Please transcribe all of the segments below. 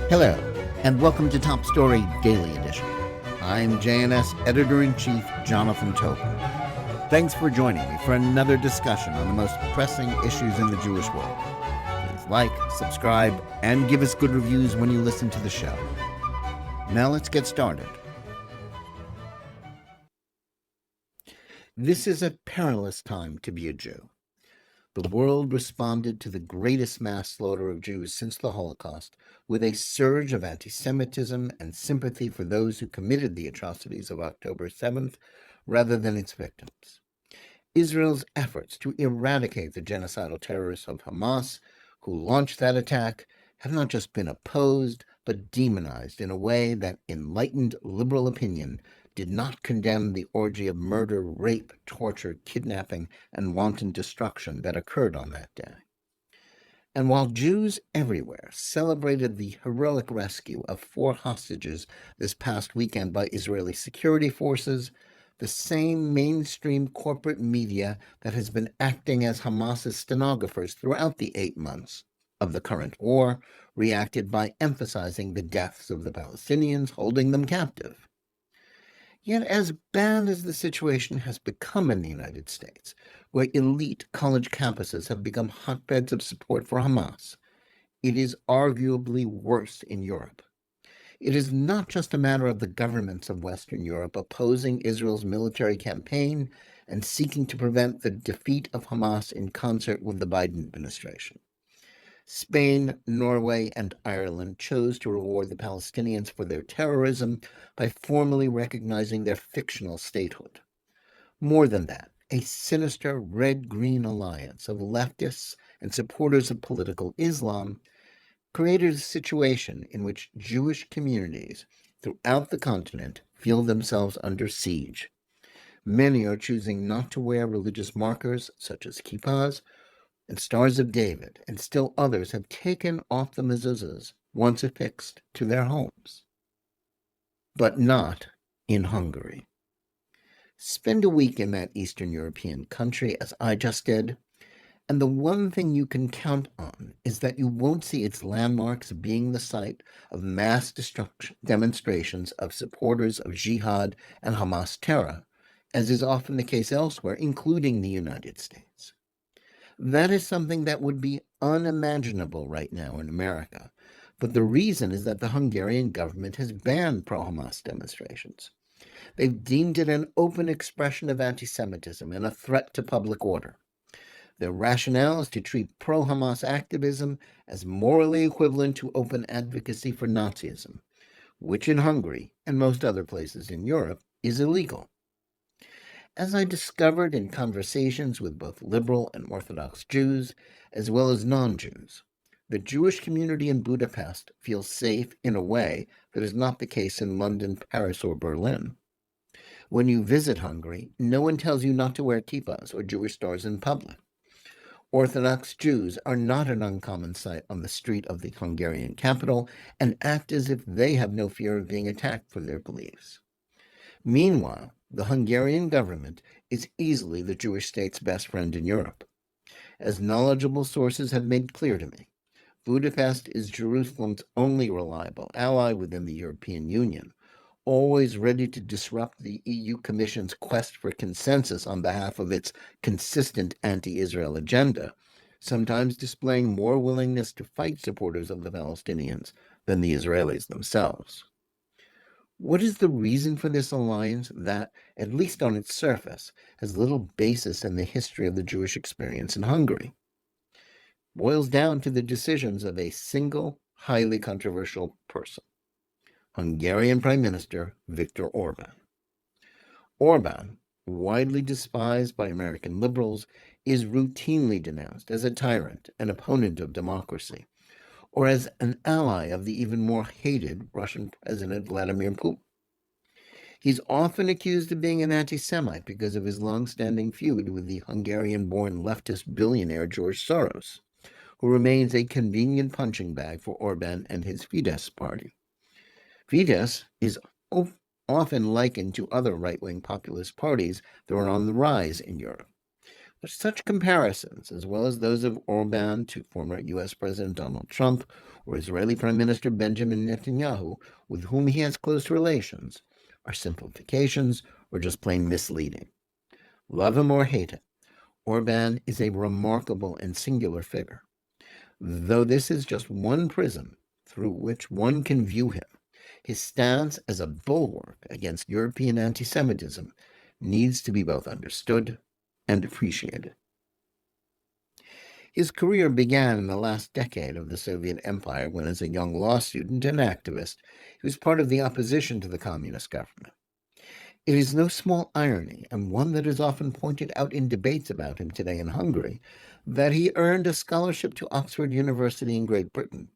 Hello, and welcome to Top Story Daily Edition. I'm JNS Editor-in-Chief Jonathan Tobin. Thanks for joining me for another discussion on the most pressing issues in the Jewish world. Please like, subscribe, and give us good reviews when you listen to the show. Now let's get started. This is a perilous time to be a Jew. The world responded to the greatest mass slaughter of Jews since the Holocaust with a surge of anti-Semitism and sympathy for those who committed the atrocities of October 7th rather than its victims. Israel's efforts to eradicate the genocidal terrorists of Hamas, who launched that attack, have not just been opposed, but demonized in a way that enlightened liberal opinion did not condemn the orgy of murder, rape, torture, kidnapping, and wanton destruction that occurred on that day. And while Jews everywhere celebrated the heroic rescue of 4 hostages this past weekend by Israeli security forces, the same mainstream corporate media that has been acting as Hamas's stenographers throughout the 8 months of the current war reacted by emphasizing the deaths of the Palestinians, holding them captive. Yet as bad as the situation has become in the United States, where elite college campuses have become hotbeds of support for Hamas, it is arguably worse in Europe. It is not just a matter of the governments of Western Europe opposing Israel's military campaign and seeking to prevent the defeat of Hamas in concert with the Biden administration. Spain, Norway, and Ireland chose to reward the Palestinians for their terrorism by formally recognizing their fictional statehood. More than that, a sinister red-green alliance of leftists and supporters of political Islam created a situation in which Jewish communities throughout the continent feel themselves under siege. Many are choosing not to wear religious markers such as kippahs and Stars of David, and still others have taken off the mezuzahs once affixed to their homes. But not in Hungary. Spend a week in that Eastern European country, as I just did, and the one thing you can count on is that you won't see its landmarks being the site of mass destruction demonstrations of supporters of jihad and Hamas terror, as is often the case elsewhere, including the United States. That is something that would be unimaginable right now in America, but the reason is that the Hungarian government has banned pro-Hamas demonstrations. They've deemed it an open expression of anti-Semitism and a threat to public order. Their rationale is to treat pro-Hamas activism as morally equivalent to open advocacy for Nazism, which in Hungary and most other places in Europe is illegal. As I discovered in conversations with both liberal and Orthodox Jews, as well as non-Jews, the Jewish community in Budapest feels safe in a way that is not the case in London, Paris, or Berlin. When you visit Hungary, no one tells you not to wear kippahs or Jewish stars in public. Orthodox Jews are not an uncommon sight on the street of the Hungarian capital and act as if they have no fear of being attacked for their beliefs. Meanwhile, the Hungarian government is easily the Jewish state's best friend in Europe. As knowledgeable sources have made clear to me, Budapest is Jerusalem's only reliable ally within the European Union, always ready to disrupt the EU Commission's quest for consensus on behalf of its consistent anti-Israel agenda, sometimes displaying more willingness to fight supporters of the Palestinians than the Israelis themselves. What is the reason for this alliance that, at least on its surface, has little basis in the history of the Jewish experience in Hungary? It boils down to the decisions of a single, highly controversial person, Hungarian Prime Minister Viktor Orbán. Orbán, widely despised by American liberals, is routinely denounced as a tyrant, an opponent of democracy, or as an ally of the even more hated Russian President Vladimir Putin. He's often accused of being an anti-Semite because of his long-standing feud with the Hungarian-born leftist billionaire George Soros, who remains a convenient punching bag for Orbán and his Fidesz party. Fidesz is often likened to other right-wing populist parties that are on the rise in Europe. Such comparisons, as well as those of Orban to former U.S. President Donald Trump or Israeli Prime Minister Benjamin Netanyahu, with whom he has close relations, are simplifications or just plain misleading. Love him or hate him, Orban is a remarkable and singular figure. Though this is just one prism through which one can view him, his stance as a bulwark against European anti-Semitism needs to be both understood and appreciated. His career began in the last decade of the Soviet Empire when, as a young law student and activist, he was part of the opposition to the communist government. It is no small irony, and one that is often pointed out in debates about him today in Hungary, that he earned a scholarship to Oxford University in Great Britain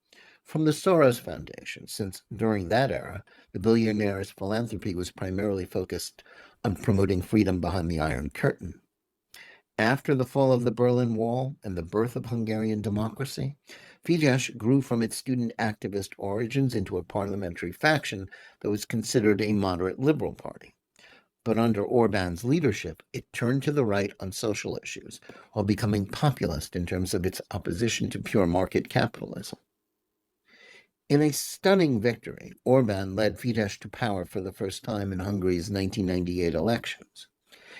from the Soros Foundation, since during that era, the billionaire's philanthropy was primarily focused on promoting freedom behind the Iron Curtain. After the fall of the Berlin Wall and the birth of Hungarian democracy, Fidesz grew from its student activist origins into a parliamentary faction that was considered a moderate liberal party. But under Orban's leadership, it turned to the right on social issues, while becoming populist in terms of its opposition to pure market capitalism. In a stunning victory, Orban led Fidesz to power for the first time in Hungary's 1998 elections.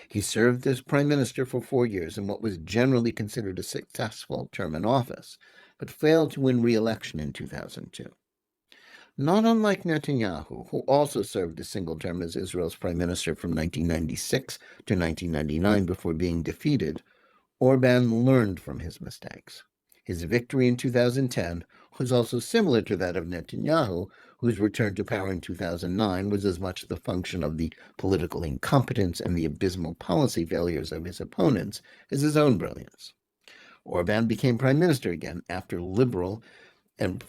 He served as prime minister for 4 years in what was generally considered a successful term in office, but failed to win re-election in 2002. Not unlike Netanyahu, who also served a single term as Israel's prime minister from 1996 to 1999 before being defeated, Orban learned from his mistakes. His victory in 2010 was also similar to that of Netanyahu, whose return to power in 2009 was as much the function of the political incompetence and the abysmal policy failures of his opponents as his own brilliance. Orban became prime minister again after liberal leader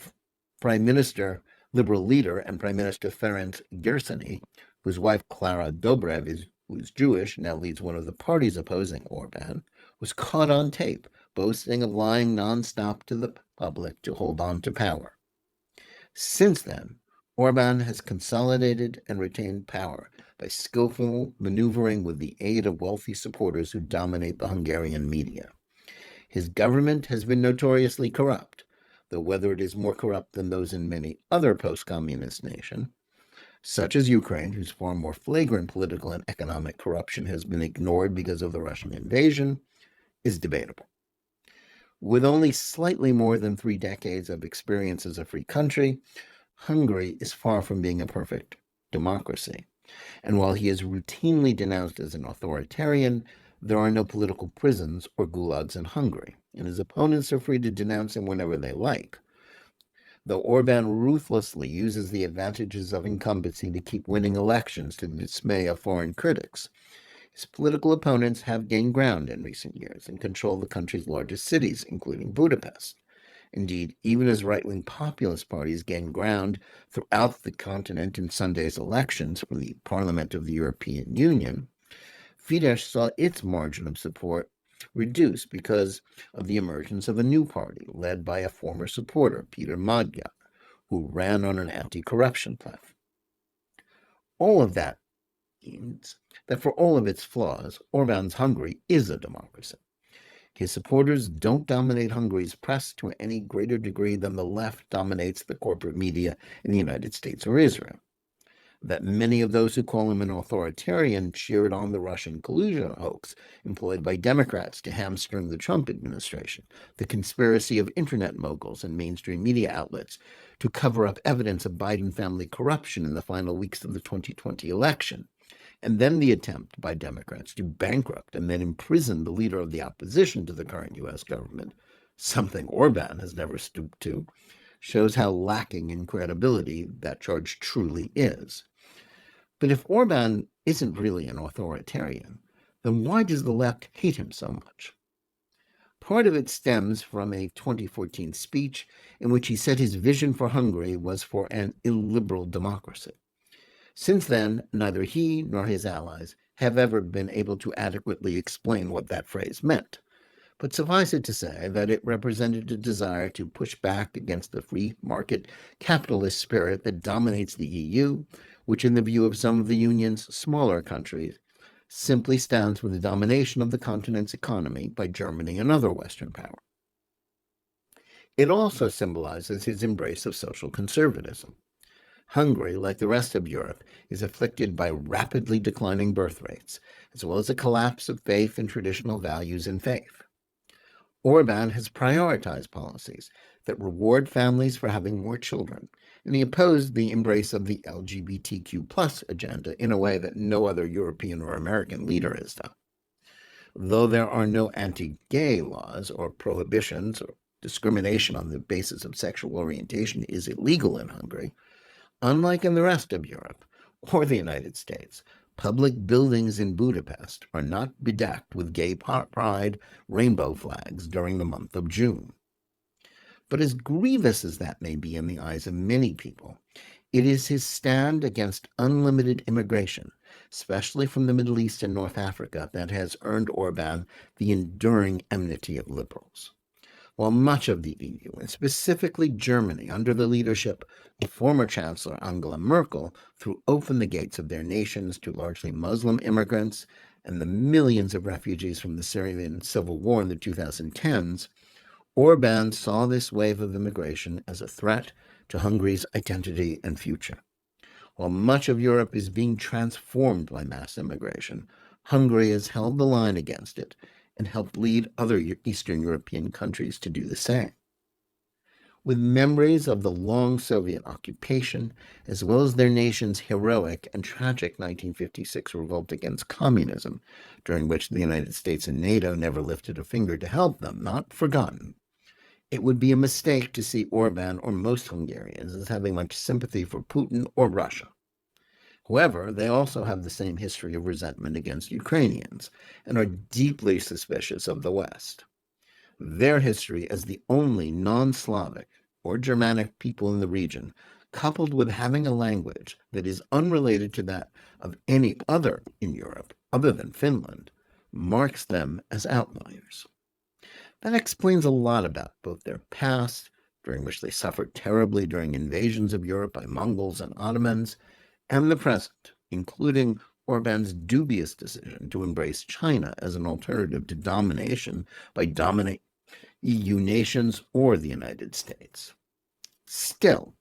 and Prime Minister Ferenc Gyurcsány, whose wife Klára Dobrev, who is Jewish, now leads one of the parties opposing Orban, was caught on tape boasting of lying nonstop to the public to hold on to power. Since then, Orban has consolidated and retained power by skillful maneuvering with the aid of wealthy supporters who dominate the Hungarian media. His government has been notoriously corrupt, though whether it is more corrupt than those in many other post-communist nations, such as Ukraine, whose far more flagrant political and economic corruption has been ignored because of the Russian invasion, is debatable. With only slightly more than 3 decades of experience as a free country, Hungary is far from being a perfect democracy. And while he is routinely denounced as an authoritarian, there are no political prisons or gulags in Hungary, and his opponents are free to denounce him whenever they like. Though Orban ruthlessly uses the advantages of incumbency to keep winning elections to the dismay of foreign critics, his political opponents have gained ground in recent years and control the country's largest cities, including Budapest. Indeed, even as right-wing populist parties gain ground throughout the continent in Sunday's elections for the Parliament of the European Union, Fidesz saw its margin of support reduced because of the emergence of a new party led by a former supporter, Peter Magyar, who ran on an anti-corruption platform. All of that means that for all of its flaws, Orban's Hungary is a democracy. His supporters don't dominate Hungary's press to any greater degree than the left dominates the corporate media in the United States or Israel. That many of those who call him an authoritarian cheered on the Russian collusion hoax employed by Democrats to hamstring the Trump administration, the conspiracy of internet moguls and mainstream media outlets to cover up evidence of Biden family corruption in the final weeks of the 2020 election, and then the attempt by Democrats to bankrupt and then imprison the leader of the opposition to the current U.S. government, something Orban has never stooped to, shows how lacking in credibility that charge truly is. But if Orban isn't really an authoritarian, then why does the left hate him so much? Part of it stems from a 2014 speech in which he said his vision for Hungary was for an illiberal democracy. Since then, neither he nor his allies have ever been able to adequately explain what that phrase meant. But suffice it to say that it represented a desire to push back against the free market capitalist spirit that dominates the EU, which in the view of some of the Union's smaller countries, simply stands for the domination of the continent's economy by Germany and other Western powers. It also symbolizes his embrace of social conservatism. Hungary, like the rest of Europe, is afflicted by rapidly declining birth rates, as well as a collapse of faith and traditional values in faith. Orban has prioritized policies that reward families for having more children, and he opposed the embrace of the LGBTQ+ agenda in a way that no other European or American leader has done. Though there are no anti-gay laws or prohibitions, or discrimination on the basis of sexual orientation is illegal in Hungary, unlike in the rest of Europe or the United States, public buildings in Budapest are not bedecked with gay pride rainbow flags during the month of June. But as grievous as that may be in the eyes of many people, it is his stand against unlimited immigration, especially from the Middle East and North Africa, that has earned Orban the enduring enmity of liberals. While much of the EU, and specifically Germany, under the leadership of former Chancellor Angela Merkel, threw open the gates of their nations to largely Muslim immigrants and the millions of refugees from the Syrian civil war in the 2010s, Orban saw this wave of immigration as a threat to Hungary's identity and future. While much of Europe is being transformed by mass immigration, Hungary has held the line against it and helped lead other Eastern European countries to do the same. With memories of the long Soviet occupation, as well as their nation's heroic and tragic 1956 revolt against communism, during which the United States and NATO never lifted a finger to help them, not forgotten, it would be a mistake to see Orban or most Hungarians as having much sympathy for Putin or Russia. However, they also have the same history of resentment against Ukrainians and are deeply suspicious of the West. Their history as the only non-Slavic or Germanic people in the region, coupled with having a language that is unrelated to that of any other in Europe other than Finland, marks them as outliers. That explains a lot about both their past, during which they suffered terribly during invasions of Europe by Mongols and Ottomans, and the present, including Orban's dubious decision to embrace China as an alternative to domination by dominant EU nations or the United States. Still,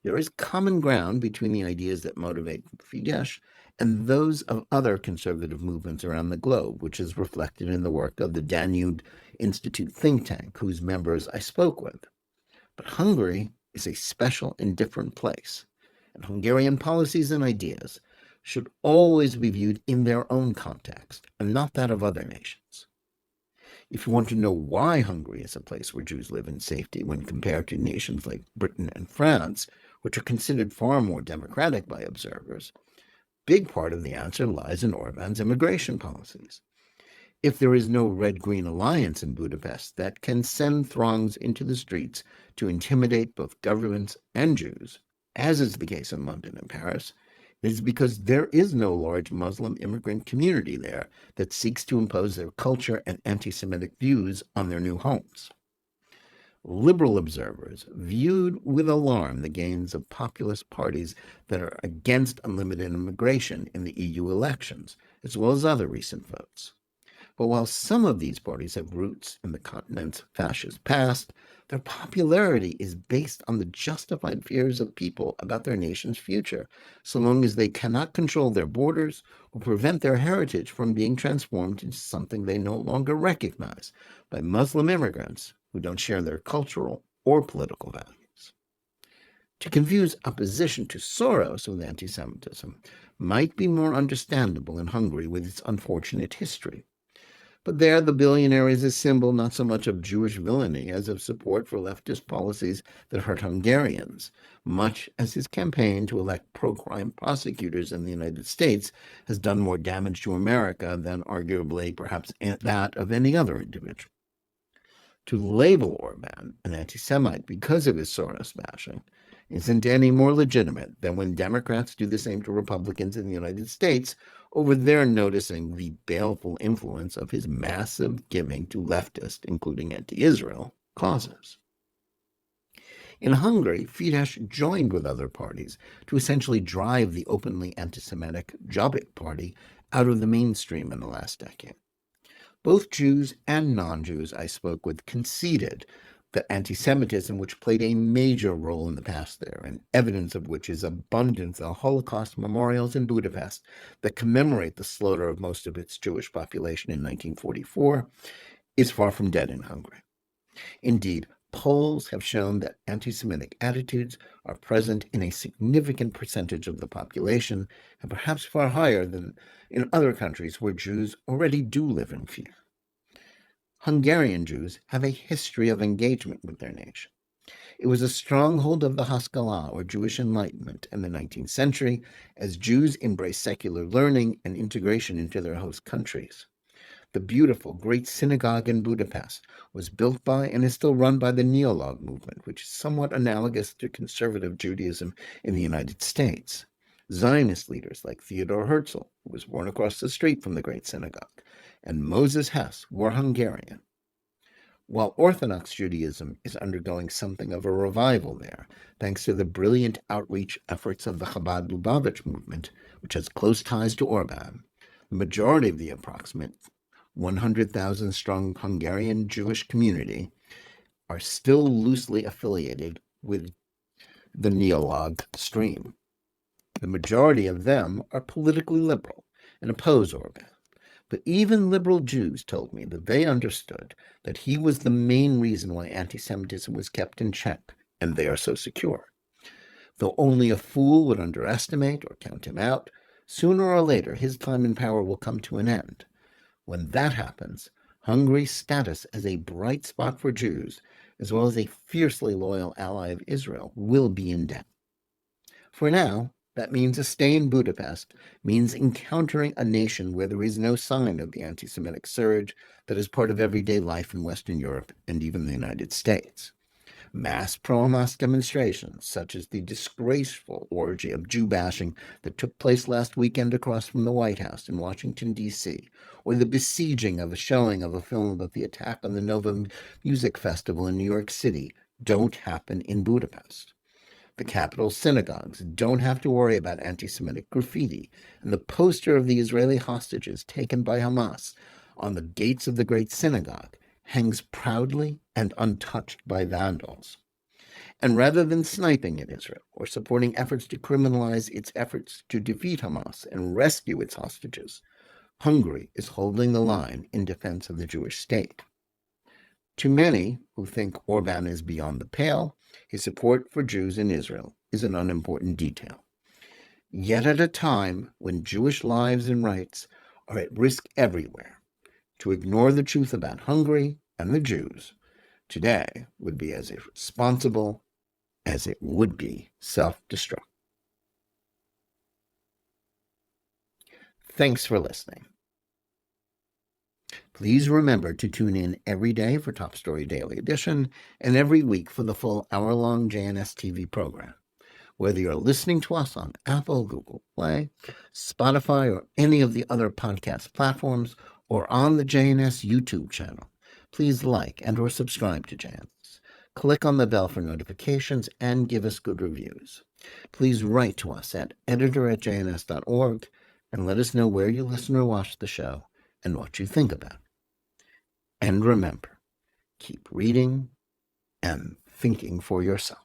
there is common ground between the ideas that motivate Fidesz and those of other conservative movements around the globe, which is reflected in the work of the Danube Institute think tank, whose members I spoke with. But Hungary is a special and different place, and Hungarian policies and ideas should always be viewed in their own context and not that of other nations. If you want to know why Hungary is a place where Jews live in safety when compared to nations like Britain and France, which are considered far more democratic by observers, a big part of the answer lies in Orban's immigration policies. If there is no red-green alliance in Budapest that can send throngs into the streets to intimidate both governments and Jews, as is the case in London and Paris, it is because there is no large Muslim immigrant community there that seeks to impose their culture and anti-Semitic views on their new homes. Liberal observers viewed with alarm the gains of populist parties that are against unlimited immigration in the EU elections, as well as other recent votes. But while some of these parties have roots in the continent's fascist past, their popularity is based on the justified fears of people about their nation's future, so long as they cannot control their borders or prevent their heritage from being transformed into something they no longer recognize by Muslim immigrants who don't share their cultural or political values. To confuse opposition to Soros with anti-Semitism might be more understandable in Hungary with its unfortunate history. But there, the billionaire is a symbol not so much of Jewish villainy as of support for leftist policies that hurt Hungarians, much as his campaign to elect pro-crime prosecutors in the United States has done more damage to America than arguably perhaps that of any other individual. To label Orban an anti-Semite because of his Soros bashing isn't any more legitimate than when Democrats do the same to Republicans in the United States over their noticing the baleful influence of his massive giving to leftist, including anti-Israel, causes. In Hungary, Fidesz joined with other parties to essentially drive the openly anti-Semitic Jobbik Party out of the mainstream in the last decade. Both Jews and non-Jews I spoke with conceded that anti-Semitism, which played a major role in the past there, and evidence of which is abundant, the Holocaust memorials in Budapest that commemorate the slaughter of most of its Jewish population in 1944, is far from dead in Hungary. Indeed, polls have shown that anti-Semitic attitudes are present in a significant percentage of the population, and perhaps far higher than in other countries where Jews already do live in fear. Hungarian Jews have a history of engagement with their nation. It was a stronghold of the Haskalah, or Jewish Enlightenment, in the 19th century, as Jews embraced secular learning and integration into their host countries. The beautiful Great Synagogue in Budapest was built by and is still run by the Neolog movement, which is somewhat analogous to conservative Judaism in the United States. Zionist leaders like Theodor Herzl, who was born across the street from the Great Synagogue, and Moses Hess were Hungarian. While Orthodox Judaism is undergoing something of a revival there, thanks to the brilliant outreach efforts of the Chabad Lubavitch movement, which has close ties to Orban, the majority of the approximate 100,000 strong Hungarian Jewish community are still loosely affiliated with the Neolog stream. The majority of them are politically liberal and oppose Orban. But even liberal Jews told me that they understood that he was the main reason why anti-Semitism was kept in check, and they are so secure. Though only a fool would underestimate or count him out, sooner or later his time in power will come to an end. When that happens, Hungary's status as a bright spot for Jews, as well as a fiercely loyal ally of Israel, will be in doubt. For now, that means a stay in Budapest means encountering a nation where there is no sign of the anti-Semitic surge that is part of everyday life in Western Europe and even the United States. Mass pro-Hamas demonstrations, such as the disgraceful orgy of Jew-bashing that took place last weekend across from the White House in Washington, D.C., or the besieging of a showing of a film about the attack on the Nova Music Festival in New York City, don't happen in Budapest. The capital synagogues don't have to worry about anti-Semitic graffiti, and the poster of the Israeli hostages taken by Hamas on the gates of the Great Synagogue hangs proudly and untouched by vandals. And rather than sniping at Israel or supporting efforts to criminalize its efforts to defeat Hamas and rescue its hostages, Hungary is holding the line in defense of the Jewish state. To many who think Orban is beyond the pale, his support for Jews in Israel is an unimportant detail. Yet at a time when Jewish lives and rights are at risk everywhere, to ignore the truth about Hungary and the Jews today would be as irresponsible as it would be self-destructive. Thanks for listening. Please remember to tune in every day for Top Story Daily Edition and every week for the full hour-long JNS TV program. Whether you're listening to us on Apple, Google Play, Spotify, or any of the other podcast platforms, or on the JNS YouTube channel, please like and or subscribe to JNS. Click on the bell for notifications and give us good reviews. Please write to us at editor@jns.org and let us know where you listen or watch the show and what you think about it. And remember, keep reading and thinking for yourself.